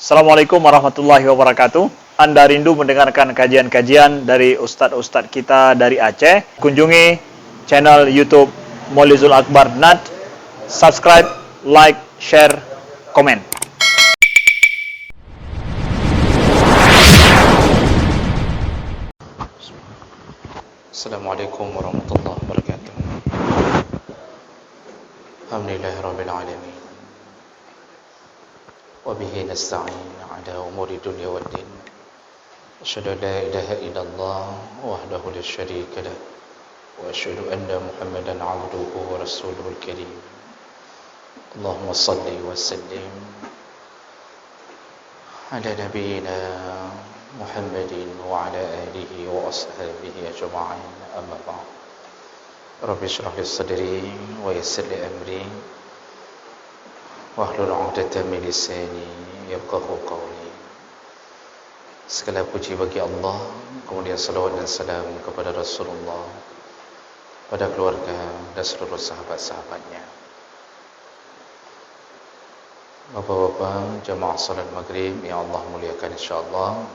Assalamualaikum warahmatullahi wabarakatuh. Anda rindu mendengarkan kajian-kajian dari ustadz-ustadz kita dari Aceh? Kunjungi channel YouTube Maulizul Akbar NAD. Subscribe, like, share, komen. Assalamualaikum warahmatullahi wabarakatuh. Alhamdulillahirabbil alamin. وبه نستعين على أمور الدنيا والدين أشهد أن لا إله إلا الله وحده لا شريك له وأشهد أن محمدا عبده ورسوله الكريم اللهم صل وسلم على نبينا محمد وعلى آله وأصحابه أجمعين أما بعد رب اشرح لي صدري ويسر لي أمري wahlul 'uqdatam min lisani yafqahu qawli. Segala puji bagi Allah, kemudian salawat dan salam kepada Rasulullah, pada keluarga dan seluruh sahabat-sahabatnya. Bapak-bapak jamaah salat maghrib yang Allah muliakan insyaallah,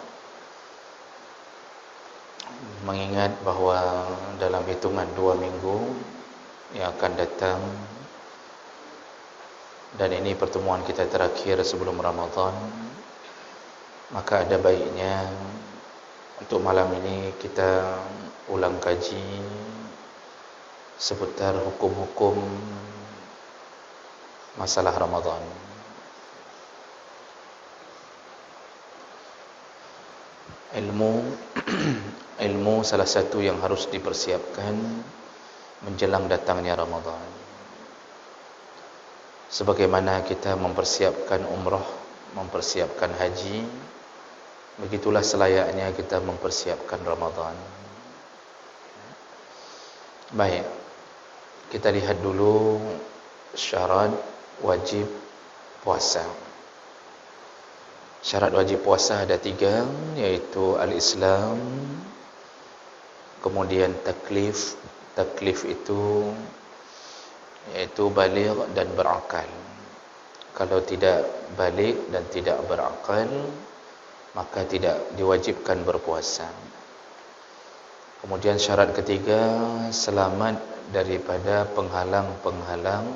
mengingat bahawa dalam hitungan 2 minggu yang akan datang, dan ini pertemuan kita terakhir sebelum Ramadan, maka ada baiknya untuk malam ini kita ulang kaji seputar hukum-hukum masalah Ramadan. Ilmu salah satu yang harus dipersiapkan menjelang datangnya Ramadan. Sebagaimana kita mempersiapkan umrah, mempersiapkan haji, begitulah selayaknya kita mempersiapkan Ramadan. Baik, kita lihat dulu syarat wajib puasa. Syarat wajib puasa ada 3, yaitu al-Islam, kemudian taklif. Taklif itu yaitu baligh dan berakal. Kalau tidak baligh dan tidak berakal, maka tidak diwajibkan berpuasa. Kemudian syarat ketiga, selamat daripada penghalang-penghalang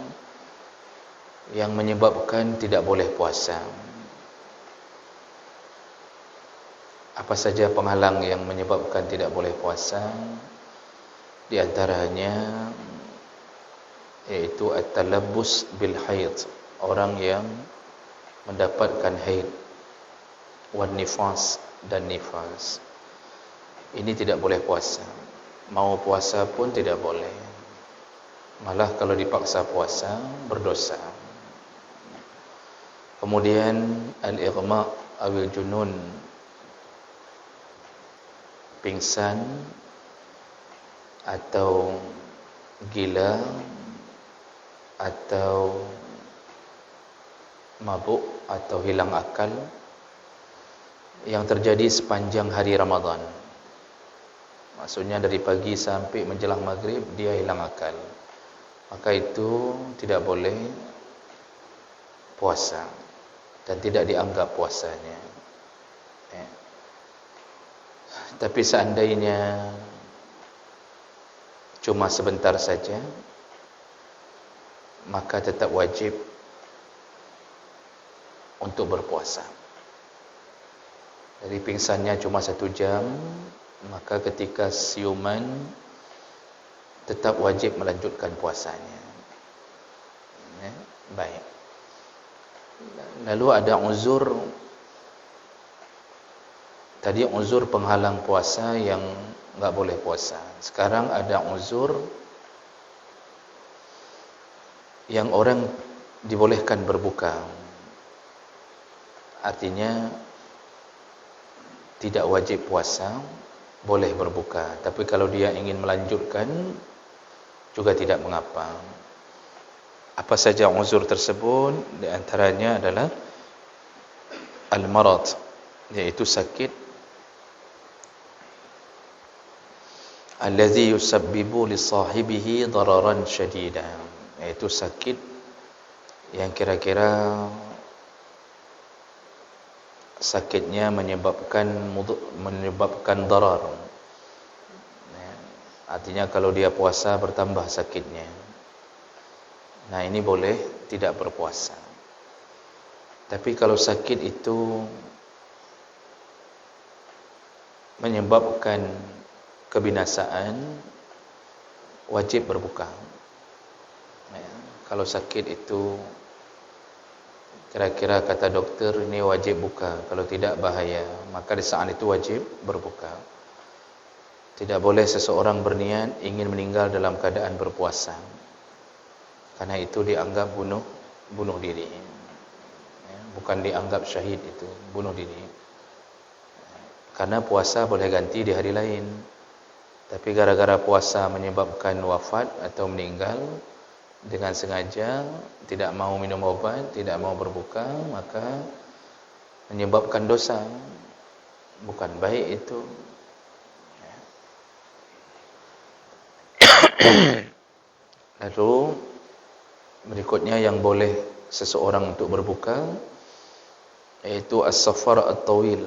yang menyebabkan tidak boleh puasa. Apa saja penghalang yang menyebabkan tidak boleh puasa? Di antaranya yaitu at-talabbus bil haid, orang yang mendapatkan haid, wan nifas dan nifas. Ini tidak boleh puasa. Mau puasa pun tidak boleh. Malah kalau dipaksa puasa berdosa. Kemudian al-ighma awil junun, pingsan atau gila atau mabuk atau hilang akal yang terjadi sepanjang hari Ramadan. Maksudnya dari pagi sampai menjelang maghrib dia hilang akal, maka itu tidak boleh puasa dan tidak dianggap puasanya. Tapi seandainya cuma sebentar saja, maka tetap wajib untuk berpuasa. Dari pingsannya cuma 1 jam, maka ketika siuman tetap wajib melanjutkan puasanya. Baik. Lalu ada uzur. Tadi uzur penghalang puasa yang enggak boleh puasa. Sekarang ada uzur yang orang dibolehkan berbuka. Artinya tidak wajib puasa, boleh berbuka. Tapi kalau dia ingin melanjutkan juga tidak mengapa. Apa saja uzur tersebut? Di antaranya adalah al-marad, yaitu sakit allazi yusabbibu li sahibihi dararan syadidan, yaitu sakit yang kira-kira sakitnya menyebabkan darar. Ya, artinya kalau dia puasa bertambah sakitnya. Nah, ini boleh tidak berpuasa. Tapi kalau sakit itu menyebabkan kebinasaan, wajib berbuka. Ya, kalau sakit itu kira-kira kata dokter ini wajib buka, kalau tidak bahaya, maka di saat itu wajib berbuka. Tidak boleh seseorang berniat ingin meninggal dalam keadaan berpuasa, karena itu dianggap bunuh diri. Ya, bukan dianggap syahid, itu bunuh diri. Karena puasa boleh ganti di hari lain, tapi gara-gara puasa menyebabkan wafat atau meninggal dengan sengaja, tidak mau minum obat, tidak mau berbuka, maka menyebabkan dosa, bukan baik itu. Lalu berikutnya yang boleh seseorang untuk berbuka yaitu as-safar at-tawil,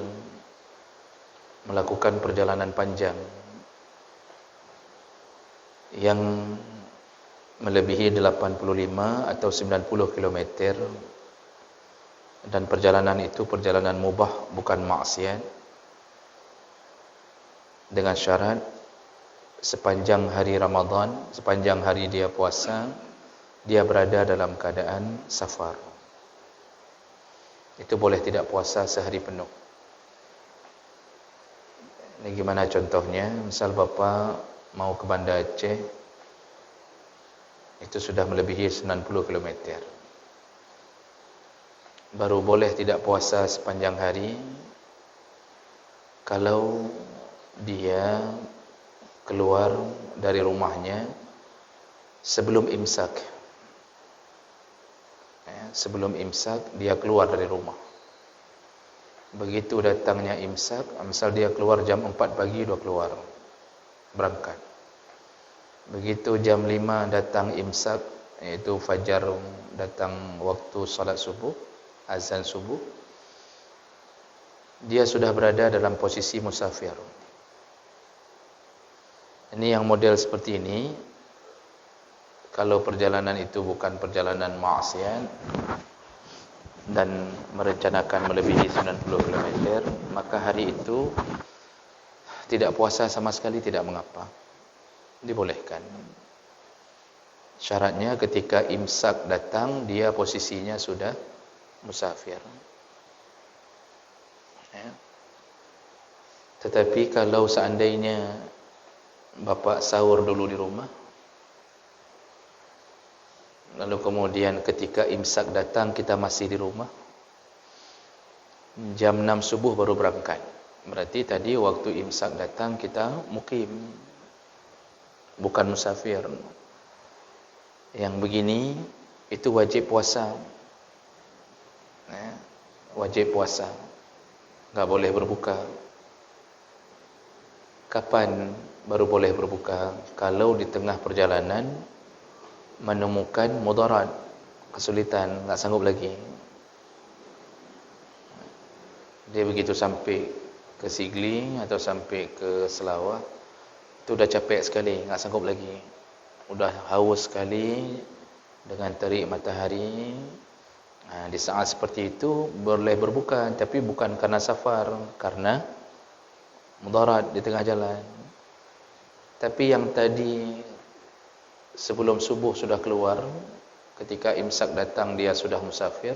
melakukan perjalanan panjang yang melebihi 85 atau 90 km, dan perjalanan itu perjalanan mubah, bukan maksiat, dengan syarat sepanjang hari Ramadan, sepanjang hari dia puasa, dia berada dalam keadaan safar. Itu boleh tidak puasa sehari penuh. Ini gimana contohnya? Misal Bapak mau ke Banda Aceh, itu sudah melebihi 90 km. Baru boleh tidak puasa sepanjang hari kalau dia keluar dari rumahnya sebelum imsak. Sebelum imsak dia keluar dari rumah. Begitu datangnya imsak, misal dia keluar jam 4 pagi, dia keluar berangkat. Begitu jam 5 datang imsak, yaitu fajar, datang waktu salat subuh, azan subuh, dia sudah berada dalam posisi musafir. Ini yang model seperti ini, kalau perjalanan itu bukan perjalanan maksiat dan merencanakan melebihi 90 km, maka hari itu tidak puasa sama sekali tidak mengapa, dibolehkan. Syaratnya ketika imsak datang, dia posisinya sudah musafir. Ya. Tetapi kalau seandainya Bapak sahur dulu di rumah, lalu kemudian ketika imsak datang kita masih di rumah, jam 6 subuh baru berangkat, berarti tadi waktu imsak datang kita mukim, bukan musafir. Yang begini itu wajib puasa, wajib puasa, nggak boleh berbuka. Kapan baru boleh berbuka? Kalau di tengah perjalanan menemukan mudarat, kesulitan, nggak sanggup lagi. Dia begitu sampai ke Sigli atau sampai ke Selawah, itu udah capek sekali, nggak sanggup lagi, udah haus sekali dengan terik matahari. Nah, di saat seperti itu boleh berbuka, tapi bukan karena safar, karena mudarat di tengah jalan. Tapi yang tadi sebelum subuh sudah keluar, ketika imsak datang dia sudah musafir,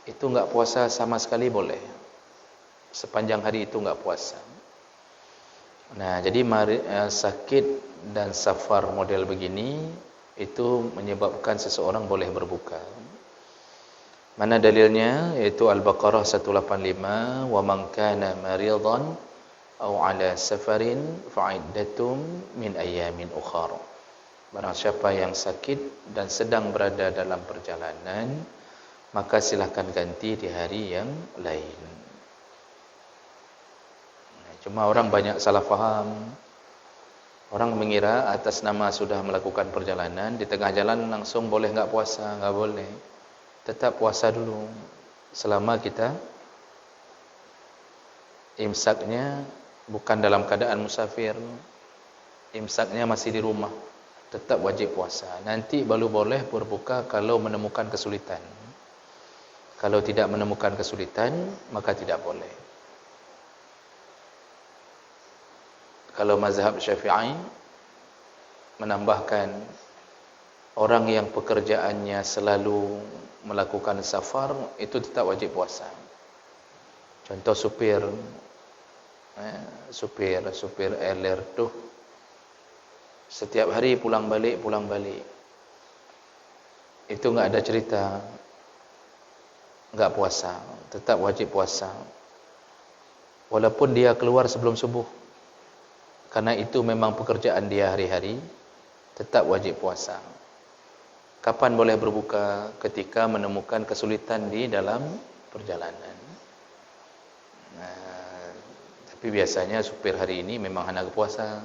itu enggak puasa sama sekali boleh. Sepanjang hari itu enggak puasa. Nah, jadi sakit dan safar model begini itu menyebabkan seseorang boleh berbuka. Mana dalilnya? Yaitu Al-Baqarah 185, wa man kana maridan aw ala safarin fa'iddatum min ayyamin ukhra. Barang siapa yang sakit dan sedang berada dalam perjalanan, maka silakan ganti di hari yang lain. Cuma orang banyak salah faham. Orang mengira atas nama sudah melakukan perjalanan, di tengah jalan langsung boleh enggak puasa? Enggak boleh. Tetap puasa dulu selama kita imsaknya bukan dalam keadaan musafir, imsaknya masih di rumah, tetap wajib puasa. Nanti baru boleh berbuka kalau menemukan kesulitan. Kalau tidak menemukan kesulitan, maka tidak boleh. Kalau mazhab Syafi'i menambahkan orang yang pekerjaannya selalu melakukan safar, itu tetap wajib puasa. Contoh supir LR tu setiap hari pulang balik, itu enggak ada cerita enggak puasa, tetap wajib puasa walaupun dia keluar sebelum subuh, karena itu memang pekerjaan dia hari-hari, tetap wajib puasa. Kapan boleh berbuka? Ketika menemukan kesulitan di dalam perjalanan. Tapi biasanya supir hari ini memang hendak puasa.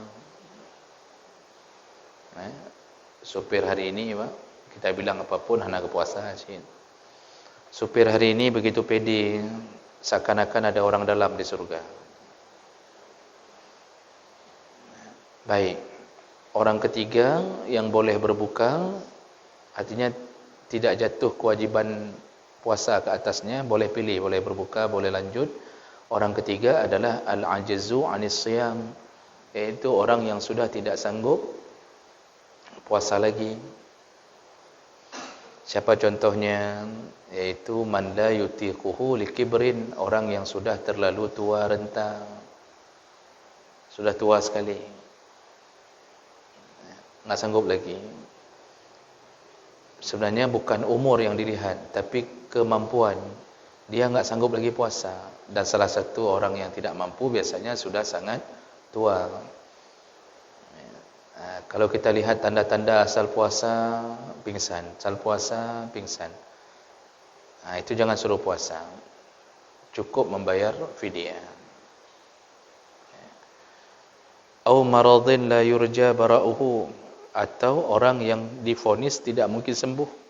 Supir hari ini, Pak, kita bilang apapun hendak puasa. Supir hari ini begitu pede, seakan-akan ada orang dalam di surga. Baik, orang ketiga yang boleh berbuka, artinya tidak jatuh kewajiban puasa ke atasnya, boleh pilih, boleh berbuka, boleh lanjut. Orang ketiga adalah al-ajizu anis siyam, iaitu orang yang sudah tidak sanggup puasa lagi. Siapa contohnya? Yaitu man la yutiquhu likibrin, orang yang sudah terlalu tua renta, sudah tua sekali, enggak sanggup lagi. Sebenarnya bukan umur yang dilihat, tapi kemampuan. Dia enggak sanggup lagi puasa. Dan salah satu orang yang tidak mampu biasanya sudah sangat tua. Kalau kita lihat tanda-tanda asal puasa, pingsan. Asal puasa, pingsan. Itu jangan suruh puasa. Cukup membayar fidyah. Au maradhin la yurja bara'uhu, atau orang yang divonis tidak mungkin sembuh.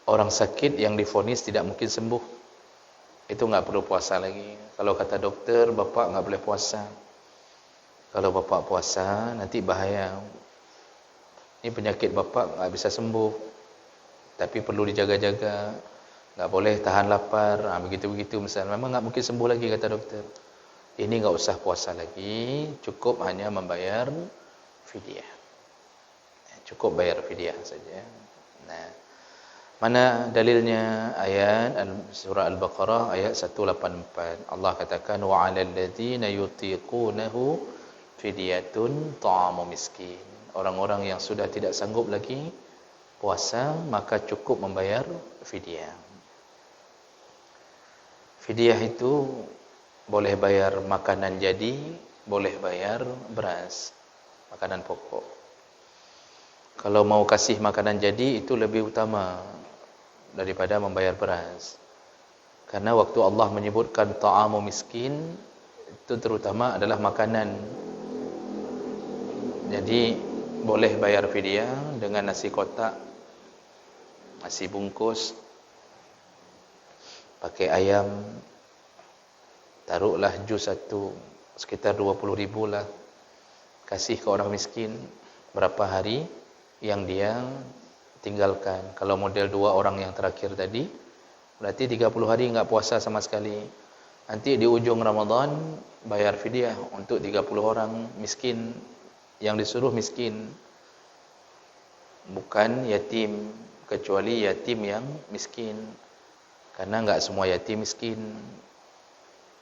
Orang sakit yang divonis tidak mungkin sembuh, itu enggak perlu puasa lagi. Kalau kata dokter, bapak enggak boleh puasa. Kalau bapak puasa, nanti bahaya. Ini penyakit bapak enggak bisa sembuh, tapi perlu dijaga-jaga. Enggak boleh tahan lapar, begitu-begitu misalnya. Memang enggak mungkin sembuh lagi kata dokter. Ini enggak usah puasa lagi, cukup hanya membayar fidyah. Cukup bayar fidyah saja. Mana dalilnya? Ayat surah Al-Baqarah ayat 184. Allah katakan wa 'alal ladzina yutiqunahu fidyatun ta'amu miskin. Orang-orang yang sudah tidak sanggup lagi puasa, maka cukup membayar fidyah. Fidyah itu boleh bayar makanan jadi, boleh bayar beras, makanan pokok. Kalau mau kasih makanan jadi, itu lebih utama daripada membayar beras. Karena waktu Allah menyebutkan ta'amu miskin, itu terutama adalah makanan. Jadi boleh bayar fidyah dengan nasi kotak, nasi bungkus, pakai ayam, taruhlah jus satu, sekitar 20.000 lah, kasih ke orang miskin. Berapa hari yang dia tinggalkan? Kalau model 2 orang yang terakhir tadi, berarti 30 hari enggak puasa sama sekali. Nanti di ujung Ramadan bayar fidyah untuk 30 orang miskin, yang disuruh miskin, bukan yatim, kecuali yatim yang miskin. Karena enggak semua yatim miskin.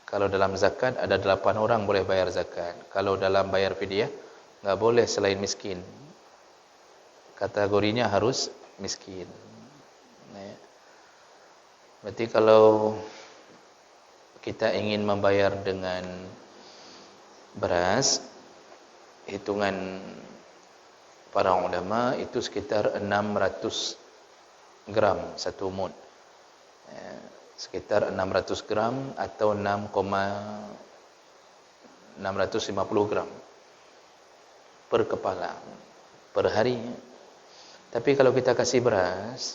Kalau dalam zakat ada 8 orang boleh bayar zakat. Kalau dalam bayar fidyah enggak boleh selain miskin. Kategorinya harus miskin. Berarti kalau kita ingin membayar dengan beras, hitungan para ulama itu sekitar 600 gram satu mud. Sekitar 600 gram atau 6,650 gram per kepala per hari. Tapi kalau kita kasih beras,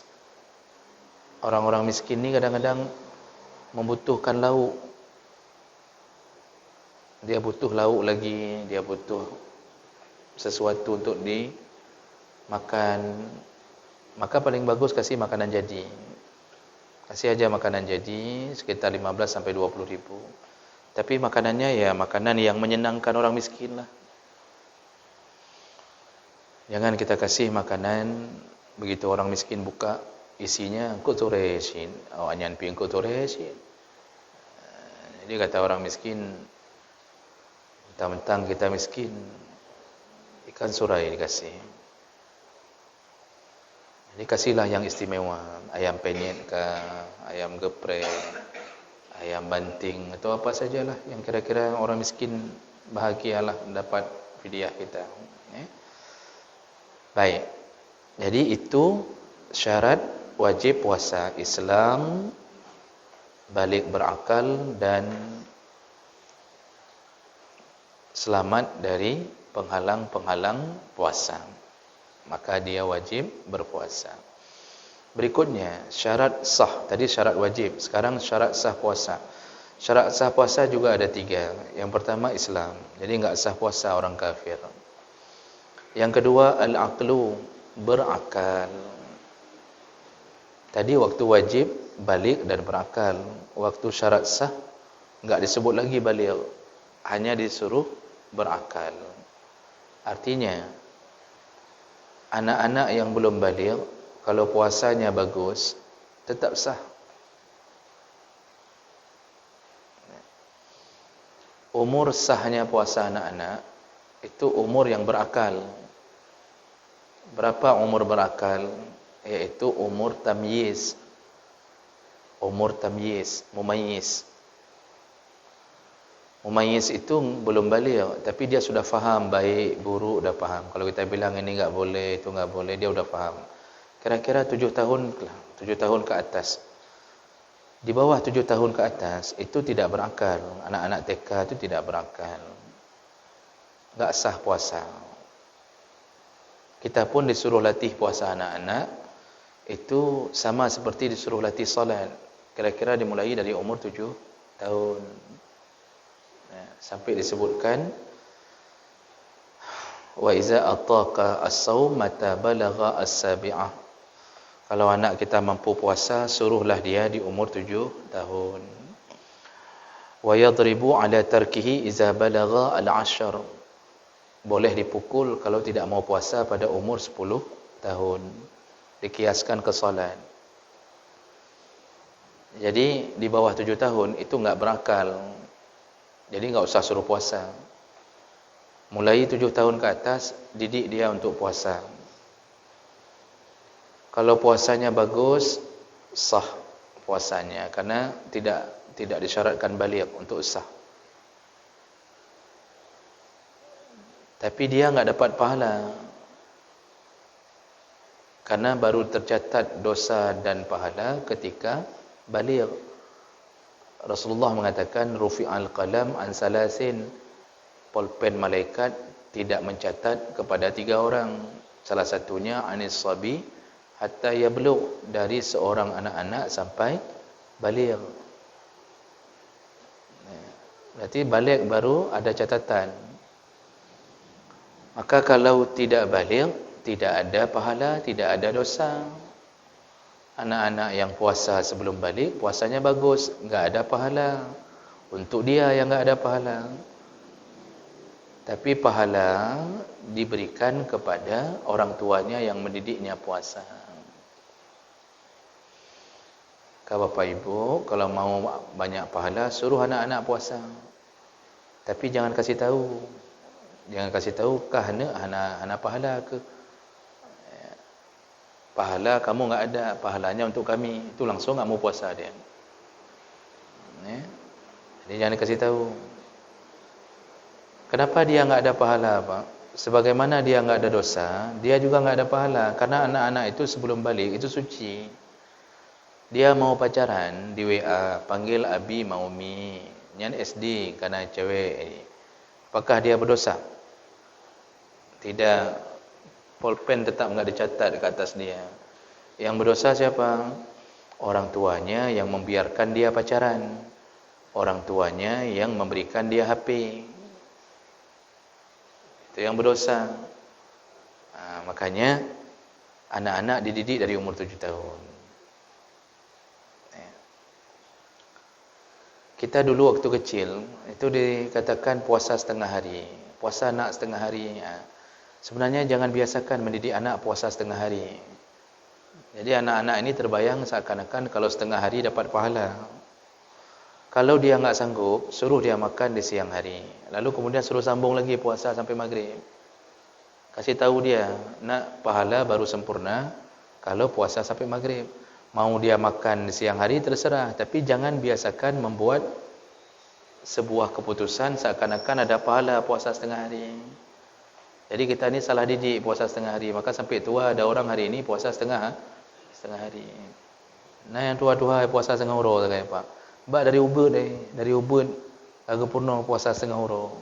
orang-orang miskin ni kadang-kadang membutuhkan lauk. Dia butuh lauk lagi, dia butuh sesuatu untuk dimakan. Maka paling bagus kasih makanan jadi. Kasih aja makanan jadi sekitar 15 sampai 20 ribu. Tapi makanannya ya makanan yang menyenangkan orang miskin lah. Jangan kita kasih makanan begitu orang miskin buka, isinya kuturesin, awanyan ping kuturesin. Jadi kata orang miskin, mentang-mentang kita miskin, ikan surai dikasih. Jadi kasihlah yang istimewa, ayam penyet ke, ayam geprek, ayam banting atau apa sajalah yang kira-kira orang miskin bahagialah mendapat fidyah kita. Baik. Jadi itu syarat wajib puasa Islam, balik berakal dan selamat dari penghalang-penghalang puasa. Maka dia wajib berpuasa. Berikutnya syarat sah. Tadi syarat wajib, sekarang syarat sah puasa. Syarat sah puasa juga ada 3. Yang pertama Islam. Jadi enggak sah puasa orang kafir. Yang kedua al-aqlu, berakal. Tadi waktu wajib balik dan berakal. Waktu syarat sah enggak disebut lagi balik, hanya disuruh berakal. Artinya anak-anak yang belum balik kalau puasanya bagus tetap sah. Umur sahnya puasa anak-anak itu umur yang berakal. Berapa umur berakal? Yaitu umur tamyiz. Umur tamyiz, mumayyiz. Mumayyiz itu belum balik, tapi dia sudah faham baik, buruk, dah faham. Kalau kita bilang ini enggak boleh, itu enggak boleh, dia sudah faham. Kira-kira 7 tahun, 7 tahun ke atas. Di bawah 7 tahun ke atas, itu tidak berakal. Anak-anak TK itu tidak berakal. Enggak sah puasa. Kita pun disuruh latih puasa anak-anak, itu sama seperti disuruh latih solat. Kira-kira dimulai dari umur 7 tahun. Sampai disebutkan wa iza ataqa as-saum mata balagha as-sabi'ah. Kalau anak kita mampu puasa, suruhlah dia di umur 7 tahun. Wa yadribu ala tarkihi iza balagha al-'ashr. Boleh dipukul kalau tidak mau puasa pada umur 10 tahun. Dikiaskan ke solat. Jadi di bawah 7 tahun itu enggak berakal. Jadi enggak usah suruh puasa. Mulai 7 tahun ke atas, didik dia untuk puasa. Kalau puasanya bagus, sah puasanya karena tidak disyaratkan balik untuk sah. Tapi dia enggak dapat pahala. Karena baru tercatat dosa dan pahala ketika balik. Rasulullah mengatakan rufi'al qalam an salasin, pulpen malaikat tidak mencatat kepada 3 orang. Salah satunya anis sabi hatta yablugh, dari seorang anak-anak sampai balik. Berarti balik baru ada catatan. Maka kalau tidak balik, tidak ada pahala, tidak ada dosa. Anak-anak yang puasa sebelum balik, puasanya bagus, enggak ada pahala. Untuk dia yang enggak ada pahala. Tapi pahala diberikan kepada orang tuanya yang mendidiknya puasa. Kalau Bapak Ibu, kalau mau banyak pahala, suruh anak-anak puasa. Tapi jangan kasih tahu. Jangan kasih tahu kah anak pahala ke? Pahala kamu enggak ada, pahalanya untuk kami. Itu langsung enggak mau puasa dia. Jadi jangan kasih tahu. Kenapa dia enggak ada pahala, Pak? Sebagaimana dia enggak ada dosa, dia juga enggak ada pahala. Karena anak-anak itu sebelum balik itu suci. Dia mau pacaran di WA, panggil Abi mau Mi. Nyan SD karena cewek. Apakah dia berdosa? Tidak. Pulpen tetap enggak dicatat dekat atas dia. Yang berdosa siapa? Orang tuanya yang membiarkan dia pacaran. Orang tuanya yang memberikan dia HP. Itu yang berdosa. Makanya anak-anak dididik dari umur 7 tahun. Kita dulu waktu kecil itu dikatakan puasa setengah hari, puasa anak setengah hari. Sebenarnya jangan biasakan mendidik anak puasa setengah hari. Jadi anak-anak ini terbayang seakan-akan kalau setengah hari dapat pahala. Kalau dia enggak sanggup, suruh dia makan di siang hari. Lalu kemudian suruh sambung lagi puasa sampai maghrib. Kasih tahu dia, nak, pahala baru sempurna kalau puasa sampai maghrib. Mau dia makan di siang hari terserah, tapi jangan biasakan membuat sebuah keputusan seakan-akan ada pahala puasa setengah hari. Jadi kita ni salah didik puasa setengah hari, maka sampai tua ada orang hari ini puasa setengah hari. Nah, yang tua-tua puasa setengah huro tak kaya Pak. Mbak dari Ubud agak purna puasa setengah huro.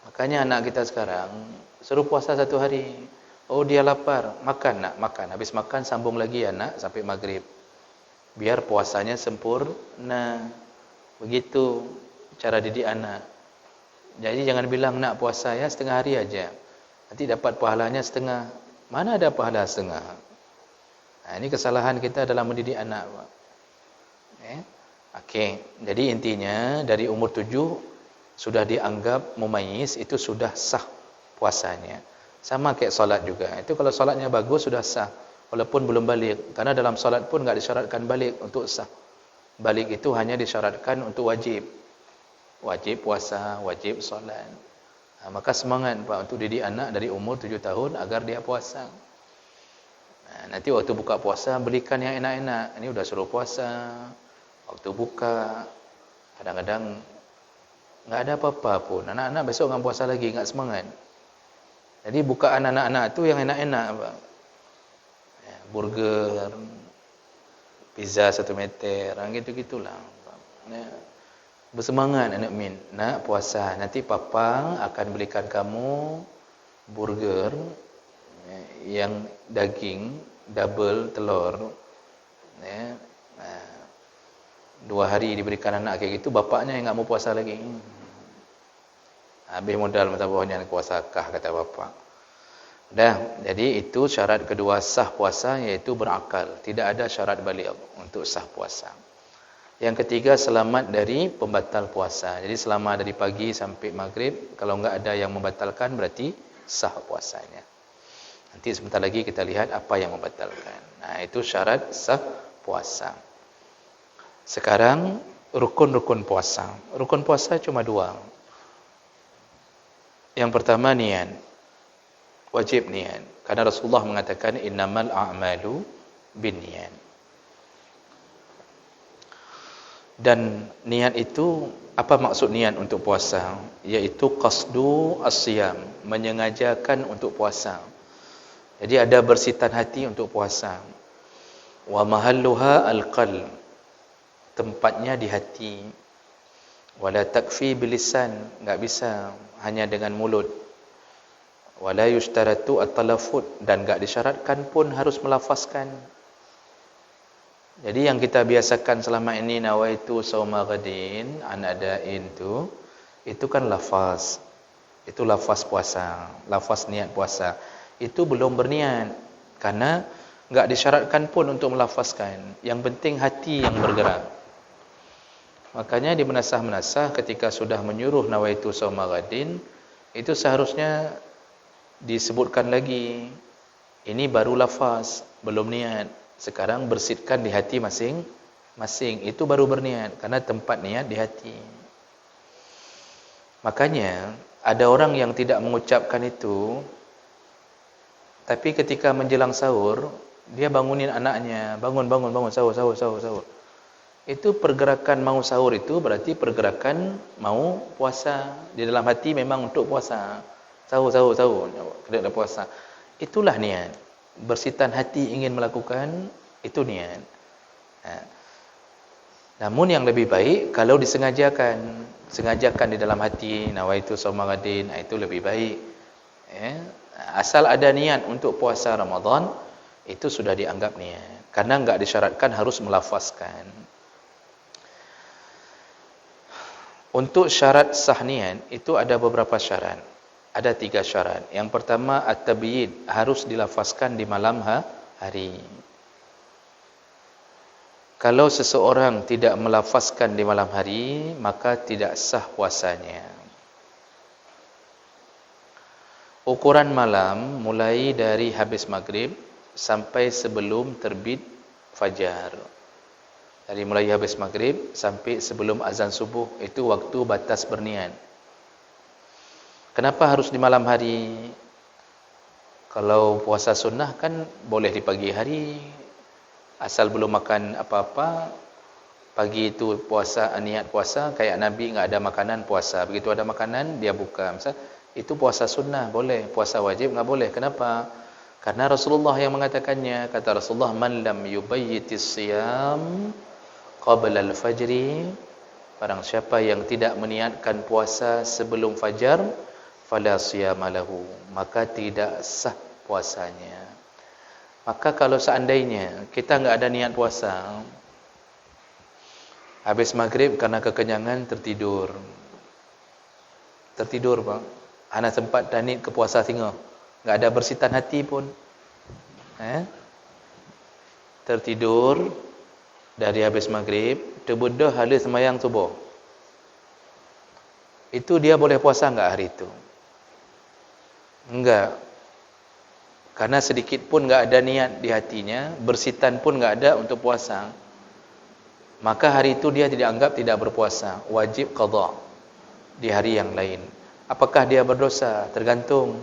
Makanya anak kita sekarang suruh puasa satu hari. Oh, dia lapar, makan nak, makan. Habis makan sambung lagi anak sampai maghrib. Biar puasanya sempurna. Begitu cara didik anak. Jadi jangan bilang nak puasa ya setengah hari aja. Nanti dapat pahalanya setengah. Mana ada pahala setengah? Ini kesalahan kita dalam mendidik anak, Pak. Okey. Jadi intinya dari umur 7 sudah dianggap mumayyiz, itu sudah sah puasanya. Sama kayak solat juga. Itu kalau solatnya bagus sudah sah, walaupun belum balik. Karena dalam solat pun enggak disyaratkan balik untuk sah. Balik itu hanya disyaratkan untuk wajib. Wajib puasa, wajib solat. Maka semangat Pak untuk didik anak dari umur 7 tahun agar dia puasa. Nanti waktu buka puasa belikan yang enak-enak. Ini udah suruh puasa. Waktu buka kadang-kadang enggak ada apa-apa pun. Anak-anak besok akan puasa lagi, enggak semangat. Jadi bukaan anak-anak tu yang enak-enak, Pak. Burger, pizza 1 meter, gitu-gitulah. Bersemangat anak min, nak puasa. Nanti papa akan belikan kamu burger yang daging double telur. 2 hari diberikan anak kayak gitu, bapaknya yang enggak mau puasa lagi. Habis modal masa bawahnya puasakah, kata bapa. Jadi itu syarat kedua sah puasa, iaitu berakal. Tidak ada syarat baligh untuk sah puasa. Yang ketiga, selamat dari pembatal puasa. Jadi selama dari pagi sampai maghrib, kalau enggak ada yang membatalkan berarti sah puasanya. Nanti sebentar lagi kita lihat apa yang membatalkan. Itu syarat sah puasa. Sekarang rukun-rukun puasa. Rukun puasa cuma 2. Yang pertama niat. Wajib niat. Karena Rasulullah mengatakan innamal a'malu binniyat. Dan niat itu, apa maksud niat untuk puasa? Yaitu qasdu as-siyam, menyengajakan untuk puasa. Jadi ada bersitan hati untuk puasa. Wa mahalluha al-qalb, tempatnya di hati. Wala takfi bilisan, enggak bisa hanya dengan mulut. Wala yushtaratu at-talaffuz, dan enggak disyaratkan pun harus melafazkan. Jadi yang kita biasakan selama ini nawaitu shauma ghadin an adain itu kan lafaz. Itu lafaz puasa, lafaz niat puasa. Itu belum berniat karena enggak disyaratkan pun untuk melafazkan. Yang penting hati yang bergerak. Makanya di menasah-menasah ketika sudah menyuruh nawaitu shauma ghadin, itu seharusnya disebutkan lagi. Ini baru lafaz, belum niat. Sekarang bersihkan di hati masing-masing. Itu baru berniat karena tempat niat di hati. Makanya ada orang yang tidak mengucapkan itu, tapi ketika menjelang sahur dia bangunin anaknya, bangun sahur. Itu pergerakan mau sahur itu berarti pergerakan mau puasa. Di dalam hati memang untuk puasa. Sahur, kena puasa. Itulah niat. Bersitan hati ingin melakukan, itu niat. Namun yang lebih baik kalau disengajakan. Sengajakan di dalam hati, nawaitu shauma ghadin, itu lebih baik. Asal ada niat untuk puasa Ramadan, itu sudah dianggap niat. Karena enggak disyaratkan harus melafazkan. Untuk syarat sah niat itu ada beberapa syarat. Ada 3 syarat. Yang pertama at-tabyid, harus dilafazkan di malam hari. Kalau seseorang tidak melafazkan di malam hari, maka tidak sah puasanya. Ukuran malam mulai dari habis maghrib sampai sebelum terbit fajar. Dari mulai habis maghrib sampai sebelum azan subuh, itu waktu batas berniat. Kenapa harus di malam hari? Kalau puasa sunnah kan boleh di pagi hari, asal belum makan apa-apa. Pagi itu puasa, niat puasa, kayak Nabi enggak ada makanan puasa. Begitu ada makanan dia buka. Misal itu puasa sunnah boleh, puasa wajib enggak boleh. Kenapa? Karena Rasulullah yang mengatakannya. Kata Rasulullah, man lam yubayyitis siyam qabla al-fajri, barang siapa yang tidak meniatkan puasa sebelum fajar, fala siyama lahu, maka tidak sah puasanya. Maka kalau seandainya kita enggak ada niat puasa, habis maghrib karena kekenyangan tertidur, Pak, ana sempat danit ke puasa singa, enggak ada bersitan hati pun, tertidur dari habis maghrib, terbedah hala sembahyang subuh, itu dia boleh puasa enggak hari itu? Enggak. Karena sedikit pun enggak ada niat di hatinya, bersitan pun enggak ada untuk puasa. Maka hari itu dia tidak anggap tidak berpuasa, wajib qadha di hari yang lain. Apakah dia berdosa? Tergantung.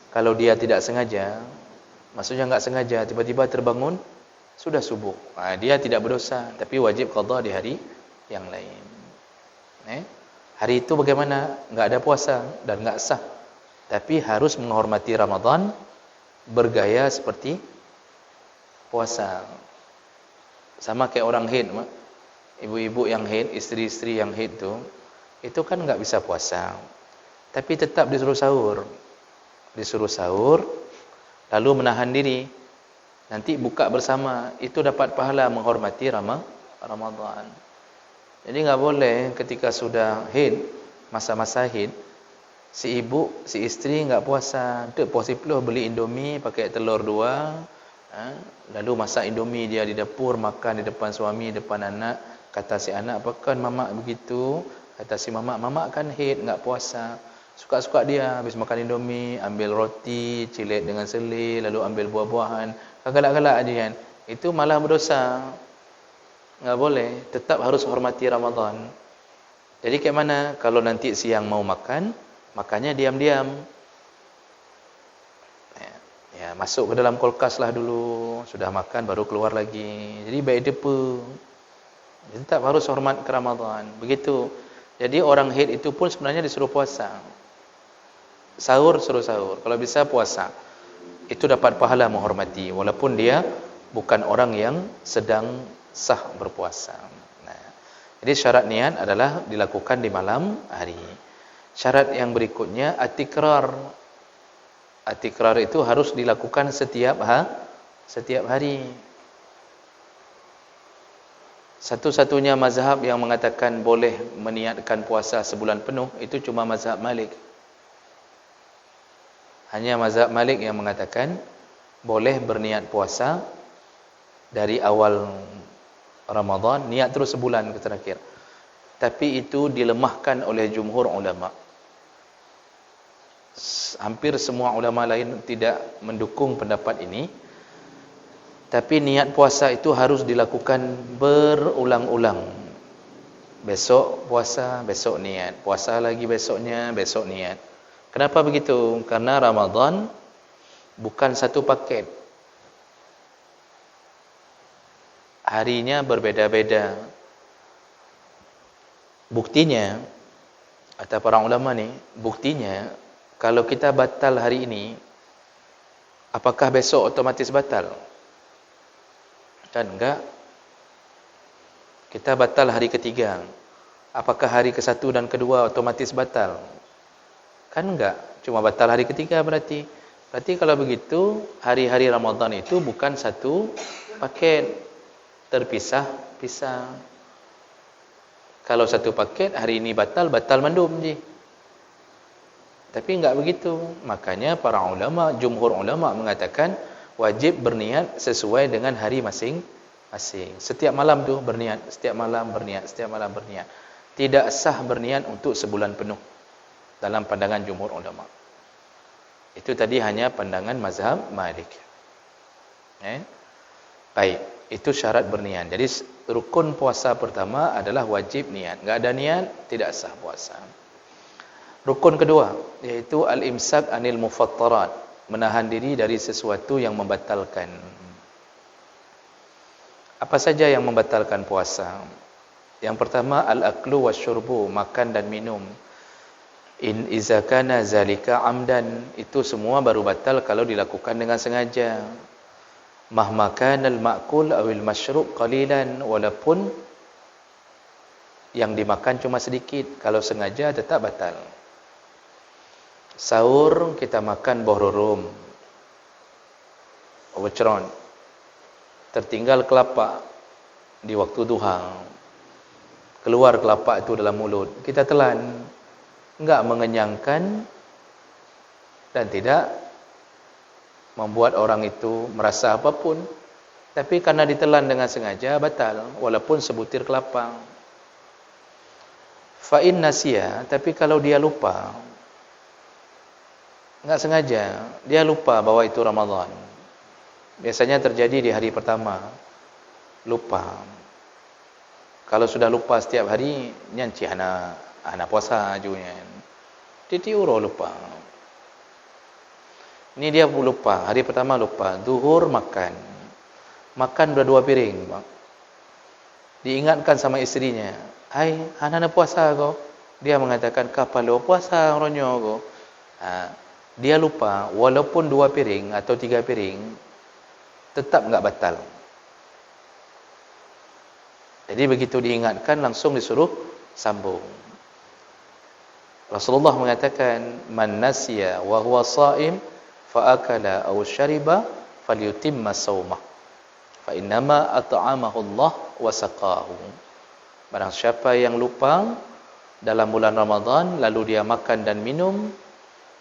Kalau dia tidak sengaja, maksudnya enggak sengaja, tiba-tiba terbangun sudah subuh, dia tidak berdosa, tapi wajib qadha di hari yang lain. Hari itu bagaimana? Enggak ada puasa dan enggak sah, tapi harus menghormati Ramadan, bergaya seperti puasa. Sama kayak orang haid, ibu-ibu yang haid, istri-istri yang haid itu kan enggak bisa puasa, tapi tetap disuruh sahur. Disuruh sahur, lalu menahan diri, nanti buka bersama, itu dapat pahala menghormati Ramadan. Jadi enggak boleh ketika sudah haid, masa-masa haid, si ibu, si istri enggak puasa, dek puasa peluh beli Indomie pakai telur 2, lalu masak Indomie dia di dapur, makan di depan suami, depan anak. Kata si anak, "Apakah mamak begitu?" Kata si mamak kan haid, enggak puasa. Suka-suka dia habis makan Indomie, ambil roti, cilet dengan selai, lalu ambil buah-buahan, galak-galak aja kan. Itu malah berdosa. Enggak boleh, tetap harus hormati Ramadan. Jadi kayak mana kalau nanti siang mau makan, makannya diam-diam. Ya, masuk ke dalam kulkas lah dulu, sudah makan baru keluar lagi. Jadi baik depa. Tetap harus hormat ke Ramadan. Begitu. Jadi orang haid itu pun sebenarnya disuruh puasa. Sahur suruh sahur, kalau bisa puasa. Itu dapat pahala menghormati walaupun dia bukan orang yang sedang sah berpuasa. Jadi syarat niat adalah dilakukan di malam hari. Syarat yang berikutnya at-tikrar. At-tikrar itu harus dilakukan setiap hari. Satu-satunya mazhab yang mengatakan boleh meniatkan puasa sebulan penuh itu cuma mazhab Malik. Hanya mazhab Malik yang mengatakan boleh berniat puasa dari awal Ramadan, niat terus sebulan ke terakhir. Tapi itu dilemahkan oleh jumhur ulama. Hampir semua ulama lain tidak mendukung pendapat ini. Tapi niat puasa itu harus dilakukan berulang-ulang. Besok puasa, besok niat. Puasa lagi besoknya, besok niat. Kenapa begitu? Karena Ramadan bukan satu paket. Harinya berbeda-beda. Buktinya, kata para ulama ni, buktinya kalau kita batal hari ini, apakah besok otomatis batal? Kan enggak. Kita batal hari ketiga, apakah hari ke-1 dan ke-2 otomatis batal? Kan enggak. Cuma batal hari ketiga berarti. Berarti kalau begitu, hari-hari Ramadan itu bukan satu paket, terpisah-pisah. Kalau satu paket, hari ini batal mandum je. Tapi enggak begitu. Makanya para ulama, jumhur ulama mengatakan wajib berniat sesuai dengan hari masing-masing. Setiap malam tu berniat, setiap malam berniat, setiap malam berniat. Tidak sah berniat untuk sebulan penuh dalam pandangan jumhur ulama. Itu tadi hanya pandangan mazhab Malik. Baik, itu syarat berniat. Jadi rukun puasa pertama adalah wajib niat. Enggak ada niat, tidak sah puasa. Rukun kedua, yaitu al-imsak anil mufattarat, menahan diri dari sesuatu yang membatalkan. Apa saja yang membatalkan puasa? Yang pertama, al-aklu wasyurbu, makan dan minum. In izakana zalika amdan, itu semua baru batal kalau dilakukan dengan sengaja. Mahmakan al-ma'kul awil masyrub qalilan, walaupun yang dimakan cuma sedikit, kalau sengaja tetap batal. Sahur kita makan bohrorum, overceron, tertinggal kelapa di waktu duha, keluar kelapa itu dalam mulut, kita telan, enggak mengenyangkan dan tidak membuat orang itu merasa apapun, tapi karena ditelan dengan sengaja batal walaupun sebutir kelapa. Fa in nasiya, tapi kalau dia lupa, enggak sengaja, dia lupa bahwa itu Ramadan. Biasanya terjadi di hari pertama, lupa. Kalau sudah lupa setiap hari, nyanci anak puasa ajunya. Titiuro lupa. Ini dia lupa, hari pertama lupa, zuhur makan. Makan berdua piring, Bang. Diingatkan sama istrinya, "Hai, anak puasa kau." Dia mengatakan, "Kapalo puasa ronyo kau." Dia lupa, walaupun 2 piring atau 3 piring, tetap enggak batal. Jadi begitu diingatkan, langsung disuruh sambung. Rasulullah mengatakan, "Man nasiya wa huwa sha'im fa akala aw syariba falyutimma shaumah. Fa innama at'amahu Allah wa saqahu." Barang siapa yang lupa dalam bulan Ramadan lalu dia makan dan minum,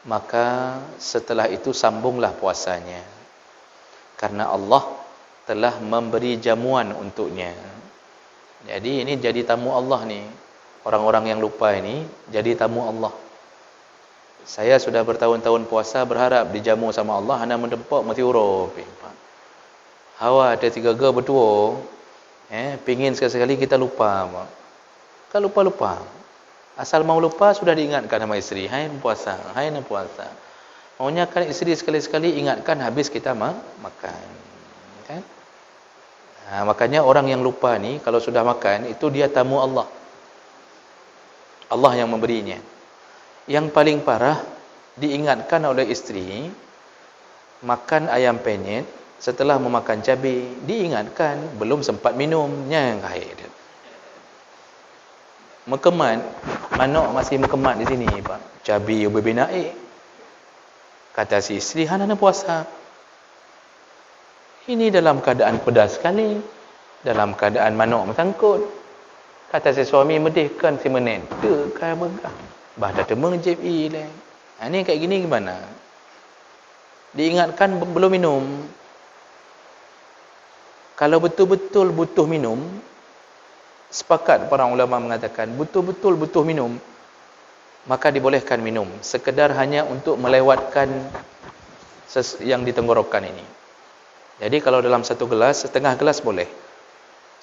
maka setelah itu sambunglah puasanya. Karena Allah telah memberi jamuan untuknya. Jadi ini jadi tamu Allah nih. Orang-orang yang lupa ini jadi tamu Allah. Saya sudah bertahun-tahun puasa berharap dijamu sama Allah, hana mendempak mati urop. Hawa ada 3 ge berdua. Pingin sekali-sekali kita lupa. Kan lupa-lupa. Asal mau lupa sudah diingatkan sama isteri, "Hai puasa, hai nak puasa." Maunya kan isteri sekali-sekali ingatkan habis kita makan. Kan? Makanya orang yang lupa ni kalau sudah makan itu dia tamu Allah. Allah yang memberinya. Yang paling parah diingatkan oleh isteri makan ayam penyet setelah memakan cabai, diingatkan belum sempat minumnya air. Mekemat, manok masih mekemat di sini, Pak. Cabai lebih naik. Kata si isteri, "Hana puasa." Ini dalam keadaan pedas sekali, dalam keadaan manok metangkut. Kata si suami, "Medihkan si menit." Tu kaya begah. Bah dah temeng JP lah. Ni kayak gini gimana? Diingatkan belum minum. Kalau betul-betul butuh minum, sepakat para ulama mengatakan betul-betul butuh minum, maka dibolehkan minum. Sekedar hanya untuk melewatkan yang di tenggorokan ini. Jadi kalau dalam 1 gelas, setengah gelas boleh.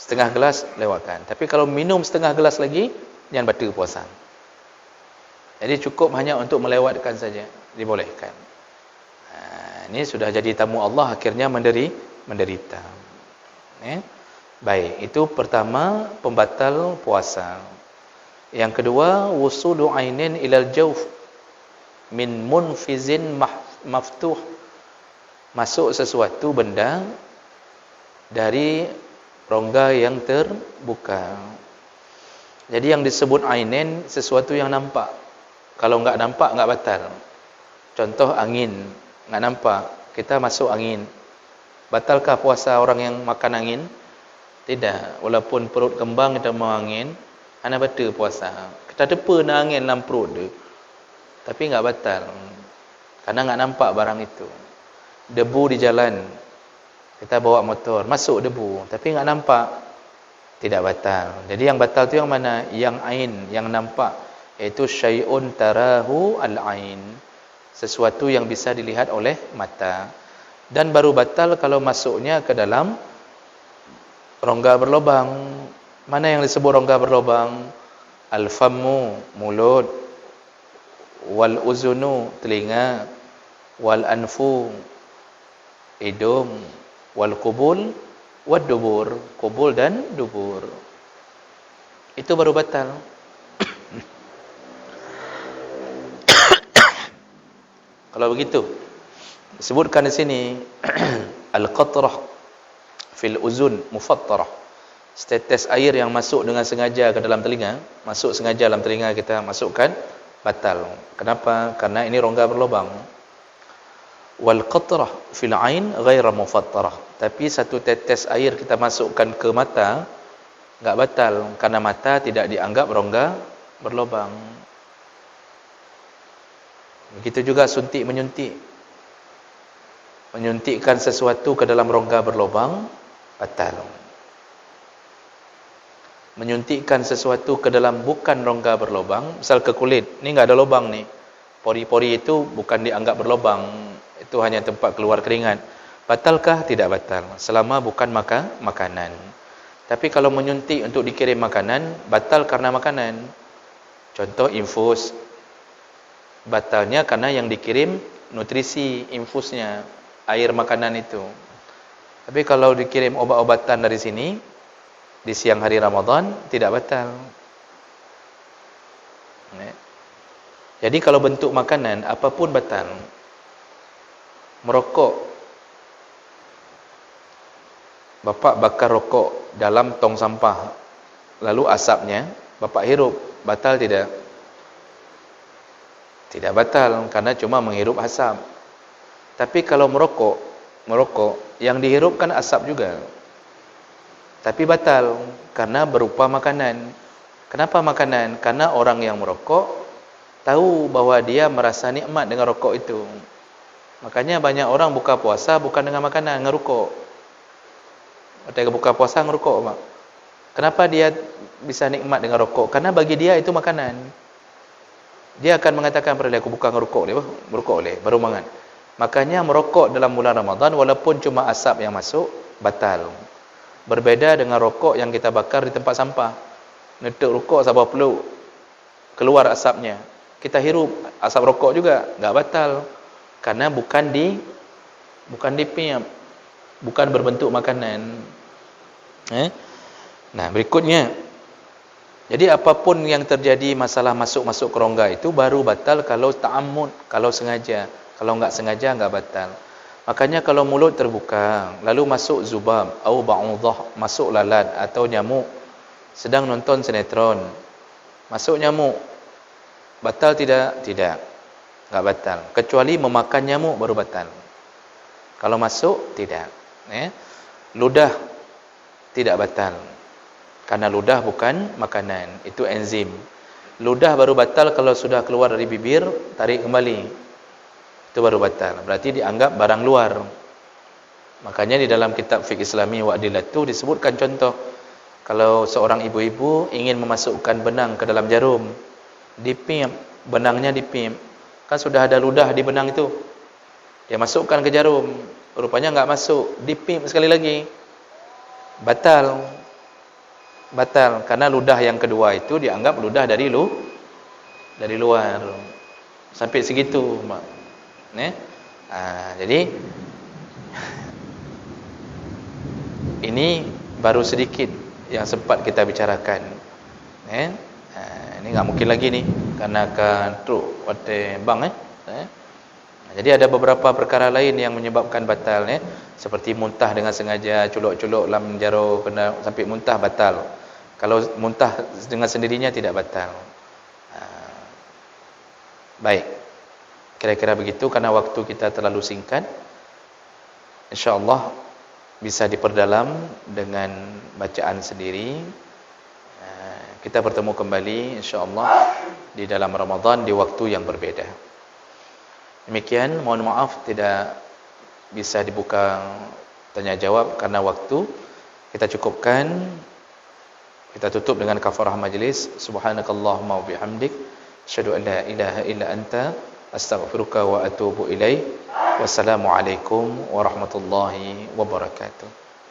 Setengah gelas lewatkan. Tapi kalau minum setengah gelas lagi, jangan batal puasa. Jadi cukup hanya untuk melewatkan saja, dibolehkan. Ini sudah jadi tamu Allah, akhirnya menderita. Baik, itu pertama pembatal puasa. Yang kedua, wusulu ainin ilal jawf min munfizin maftuh. Masuk sesuatu benda dari rongga yang terbuka. Jadi yang disebut ainin sesuatu yang nampak. Kalau enggak nampak enggak batal. Contoh angin. enggak nampak, kita masuk angin. Batalkah puasa orang yang makan angin? Tidak. Walaupun perut kembang kita mau angin, ana batal puasa. Kita depa nak angin dalam perut dia. Tapi enggak batal. Karena enggak nampak barang itu. Debu di jalan. Kita bawa motor, masuk debu, tapi enggak nampak. Tidak batal. Jadi yang batal tu yang mana? Yang ain, yang nampak. Iaitu syai'un tarahu al-ain. Sesuatu yang bisa dilihat oleh mata. Dan baru batal kalau masuknya ke dalam rongga berlubang. Mana yang disebut rongga berlubang? Al-fammu, mulut. Wal-uzunu, telinga. Wal-anfu, hidung. Wal-qubul, wad-dubur, kubul dan dubur. Itu baru batal. Kalau begitu, disebutkan di sini al-qatrah fil uzun mufattarah. Setetes air yang masuk dengan sengaja ke dalam telinga, masuk sengaja dalam telinga kita masukkan, batal. Kenapa? Karena ini rongga berlubang. Wal qatrah fil ain ghaira mufattarah. Tapi satu tetes air kita masukkan ke mata enggak batal karena mata tidak dianggap rongga berlubang. Begitu juga suntik menyuntik. Menyuntikkan sesuatu ke dalam rongga berlubang batal. Menyuntikkan sesuatu ke dalam bukan rongga berlubang, misal ke kulit, ni enggak ada lubang ni. Pori-pori itu bukan dianggap berlubang, itu hanya tempat keluar keringat. Batalkah? Tidak batal, selama bukan makanan. Tapi kalau menyuntik untuk dikirim makanan, batal karena makanan. Contoh infus, batalnya karena yang dikirim nutrisi infusnya, air makanan itu. Tapi kalau dikirim obat-obatan dari sini di siang hari Ramadan, tidak batal. Jadi kalau bentuk makanan apapun batal. Merokok, bapak bakar rokok dalam tong sampah, lalu asapnya bapak hirup, batal tidak? Tidak batal, karena cuma menghirup asap. Tapi kalau merokok yang dihirupkan asap juga, tapi batal karena berupa makanan. Kenapa makanan? Karena orang yang merokok tahu bahwa dia merasa nikmat dengan rokok itu. Makanya banyak orang buka puasa bukan dengan makanan, ngerokok. Ketika buka puasa ngerokok, Pak. Kenapa dia bisa nikmat dengan rokok? Karena bagi dia itu makanan. Dia akan mengatakan pada dia, aku bukan ngerokok dia, merokok boleh, baru mangan. Makanya merokok dalam bulan Ramadan walaupun cuma asap yang masuk, batal. Berbeda dengan rokok yang kita bakar di tempat sampah. Netuk rokok sampai peluk, keluar asapnya. Kita hirup asap rokok juga, enggak batal. Karena bukan dipiap, bukan berbentuk makanan. Nah, berikutnya. Jadi apapun yang terjadi masalah masuk-masuk ke rongga itu baru batal kalau ta'ammud, kalau sengaja. Kalau enggak sengaja enggak batal. Makanya kalau mulut terbuka, lalu masuk zubab atau ba'udah, masuk lalat atau nyamuk, sedang nonton sinetron, masuk nyamuk, batal tidak? Tidak, enggak batal. Kecuali memakan nyamuk baru batal. Kalau masuk, tidak. Ludah tidak batal. Karena ludah bukan makanan, itu enzim. Ludah baru batal kalau sudah keluar dari bibir, tarik kembali. Itu baru batal. Berarti dianggap barang luar. Makanya di dalam kitab fiqh Islami wa adillatu disebutkan contoh. Kalau seorang ibu-ibu ingin memasukkan benang ke dalam jarum, dipim, benangnya dipim. Kan sudah ada ludah di benang itu. Dia masukkan ke jarum, rupanya enggak masuk, dipim sekali lagi. Batal. Batal karena ludah yang kedua itu dianggap ludah dari luar. Sampai segitu, Mak. Jadi ini baru sedikit yang sempat kita bicarakan. Ini enggak mungkin lagi nih karena akan truk wate bang Jadi ada beberapa perkara lain yang menyebabkan batal seperti muntah dengan sengaja, culuk-culuk dalam jarum kena sampai muntah, batal. Kalau muntah dengan sendirinya tidak batal. Baik. Kira-kira begitu, karena waktu kita terlalu singkat. InsyaAllah bisa diperdalam dengan bacaan sendiri. Kita bertemu kembali insyaAllah di dalam Ramadan di waktu yang berbeda. Demikian, mohon maaf tidak bisa dibuka tanya jawab karena waktu. Kita cukupkan, kita tutup dengan kafarah majlis. Subhanakallahumma wa bihamdik, asyhadu an la ilaha illa anta, astaghfiruka wa atubu ilaik. Wassalamualaikum warahmatullahi wabarakatuh.